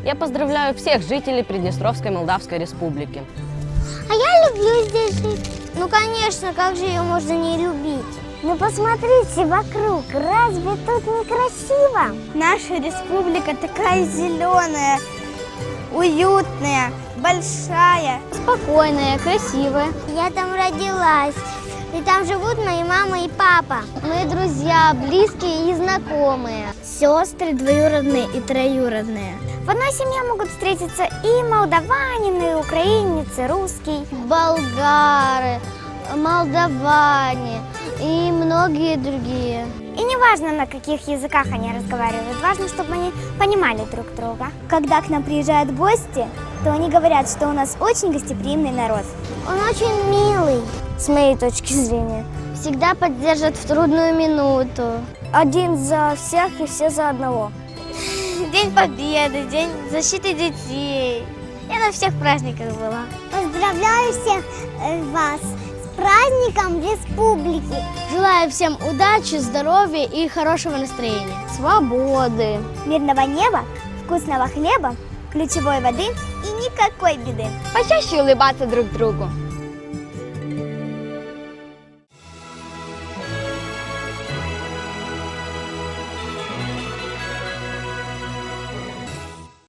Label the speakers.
Speaker 1: Я поздравляю всех жителей Приднестровской Молдавской Республики.
Speaker 2: А я люблю здесь жить. Ну, конечно, как же ее можно не любить? Ну, посмотрите вокруг, разве тут не красиво?
Speaker 3: Наша республика такая зеленая, уютная, большая.
Speaker 2: Спокойная, красивая. Я там родилась. И там живут мои мама и папа. Мы друзья, близкие и знакомые.
Speaker 3: Сестры двоюродные и троюродные.
Speaker 2: В одной семье могут встретиться и молдаванин, и украинец, и русский. Болгары, молдаване и многие другие. И не важно, на каких языках они разговаривают, важно, чтобы они понимали друг друга.
Speaker 3: Когда к нам приезжают гости, то они говорят, что у нас очень гостеприимный народ.
Speaker 2: Он очень милый, с моей точки зрения. Всегда поддержит в трудную минуту.
Speaker 3: Один за всех и все за одного.
Speaker 2: День Победы, День защиты детей. Я на всех праздниках была. Поздравляю всех вас с праздником республики. Желаю всем удачи, здоровья и хорошего настроения. Свободы.
Speaker 3: Мирного неба, вкусного хлеба, ключевой воды и никакой беды.
Speaker 2: Почаще улыбаться друг другу.